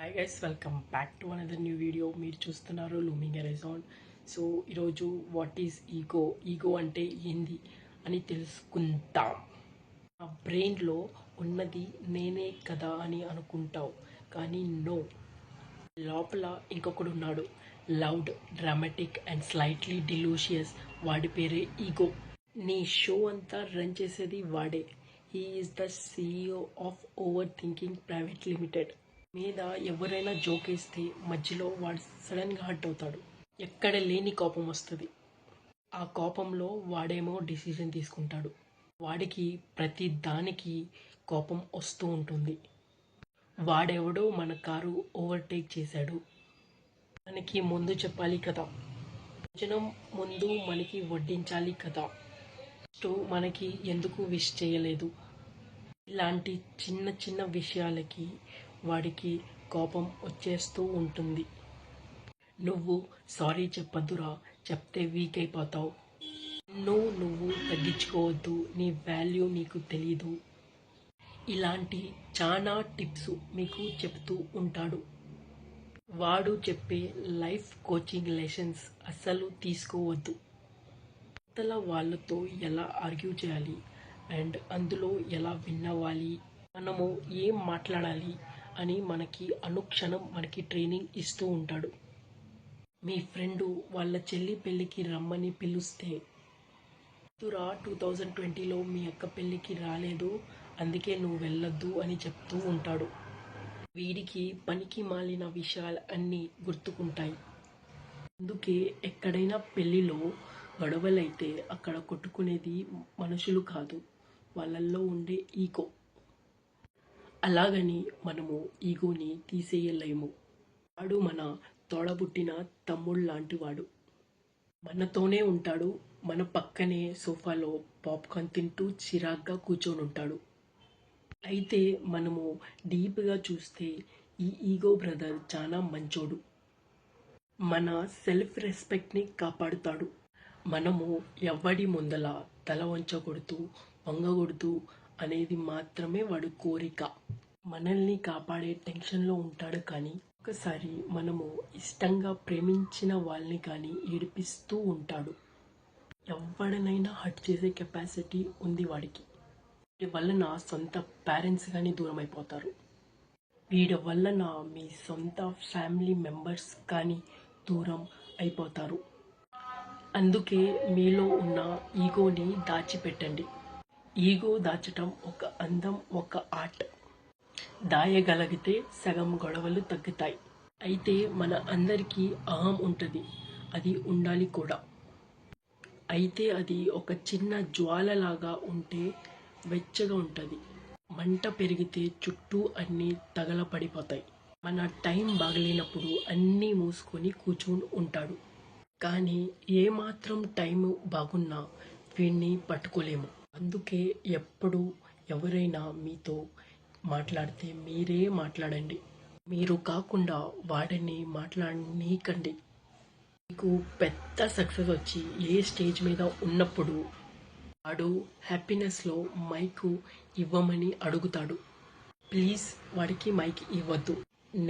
Hi guys, welcome back to another new video. మీరు చూస్తున్నారు looming ఎరైజాన్. So ఈరోజు what is ego అంటే ఏంది అని తెలుసుకుంటాం. ఆ బ్రెయిన్లో ఉన్నది నేనే కదా అని అనుకుంటావు, కానీ నో, లోపల ఇంకొకడు ఉన్నాడు. Loud, dramatic and slightly delusional. వాడి పేరే ఈగో. నీ షో అంతా రన్ చేసేది వాడే. He is the CEO of overthinking private limited. మీద ఎవరైనా జోక్ వేస్తే మధ్యలో వాడు సడన్గా హర్ట్ అవుతాడు. ఎక్కడ లేని కోపం వస్తుంది. ఆ కోపంలో వాడేమో డిసిజన్ తీసుకుంటాడు. వాడికి ప్రతి దానికి కోపం వస్తూ ఉంటుంది. వాడెవడో మన కారు ఓవర్టేక్ చేశాడు, మనకి ముందు చెప్పాలి కదా, భోజనం ముందు మనకి వడ్డించాలి కదా, మనకి ఎందుకు విష్ చేయలేదు. ఇలాంటి చిన్న చిన్న విషయాలకి వాడికి కోపం వచ్చేస్తూ ఉంటుంది. నువ్వు సారీ చెప్పద్దురా, చెప్తే వీక్ అయిపోతావు. నువ్వు తగ్గించుకోవద్దు, నీ వాల్యూ నీకు తెలీదు. ఇలాంటి చాలా టిప్స్ మీకు చెప్తూ ఉంటాడు. వాడు చెప్పే లైఫ్ కోచింగ్ లెసన్స్ అస్సలు తీసుకోవద్దు. అవతల వాళ్ళతో ఎలా ఆర్గ్యూ చేయాలి అండ్ అందులో ఎలా విన్ అవ్వాలి, మనము ఏం మాట్లాడాలి అని మనకి అనుక్షణం ట్రైనింగ్ ఇస్తూ ఉంటాడు. మీ ఫ్రెండు వాళ్ళ చెల్లి పెళ్ళికి రమ్మని పిలుస్తే, 2020లో మీ అక్క పెళ్ళికి రాలేదు, అందుకే నువ్వు వెళ్ళొద్దు అని చెప్తూ ఉంటాడు. వీడికి పనికి మాలిన విషయాలు అన్నీ గుర్తుకుంటాయి. అందుకే ఎక్కడైనా పెళ్ళిలో గొడవలైతే అక్కడ కొట్టుకునేది మనుషులు కాదు, వాళ్ళల్లో ఉండే ఈగో. అలాగని మనము ఈగోని తీసేయలేము. వాడు మన తోడబుట్టిన తమ్ముళ్ళలాంటి వాడు. మనతోనే ఉంటాడు, మన పక్కనే సోఫాలో పాప్కార్న్ తింటూ చిరాగ్గా కూర్చొని ఉంటాడు. అయితే మనము డీప్గా చూస్తే ఈ ఈగో బ్రదర్ చాలా మంచోడు. మన సెల్ఫ్ రెస్పెక్ట్ని కాపాడుతాడు. మనము ఎవడి ముందల తల వంచకూడదు, వంగకూడదు అనేది మాత్రమే వాడు కోరిక. మనల్ని కాపాడే టెన్షన్లో ఉంటాడు. కానీ ఒకసారి మనము ఇష్టంగా ప్రేమించిన వాళ్ళని కానీ ఏడిపిస్తూ ఉంటాడు. ఎవడనైనా హర్ట్ చేసే కెపాసిటీ ఉంది వాడికి. వీడి వలన సొంత పేరెంట్స్ కానీ దూరం అయిపోతారు. వీడి వలన మీ సొంత ఫ్యామిలీ మెంబర్స్ కానీ దూరం అయిపోతారు. అందుకే మీలో ఉన్న ఈగోని దాచిపెట్టండి. ఈగో దాచటం ఒక అందం, ఒక ఆర్ట్. దాయగలిగితే సగం గొడవలు తగ్గుతాయి. అయితే మన అందరికీ అహం ఉంటుంది, అది ఉండాలి కూడా. అయితే అది ఒక చిన్న జ్వాలలాగా ఉంటే వెచ్చగా ఉంటుంది. మంట పెరిగితే చుట్టూ అన్నీ తగలపడిపోతాయి. మన టైం బాగలేనప్పుడు అన్నీ మూసుకొని కూర్చొని ఉంటాడు. కానీ ఏమాత్రం టైం బాగున్నా వీడిని పట్టుకోలేము. అందుకే ఎప్పుడు ఎవరైనా మీతో మాట్లాడితే మీరే మాట్లాడండి. మీరు కాకుండా వాడిని మాట్లాడనీకండి. మీకు పెద్ద సక్సెస్ వచ్చి ఏ స్టేజ్ మీద ఉన్నప్పుడు వాడు హ్యాపీనెస్లో మైక్ ఇవ్వమని అడుగుతాడు. ప్లీజ్ వాడికి మైక్ ఇవ్వద్దు.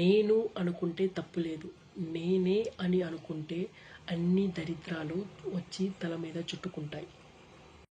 నేను అనుకుంటే తప్పు లేదు. నేనే అని అనుకుంటే అన్ని దరిద్రాలు వచ్చి తల మీద చుట్టుకుంటాయి.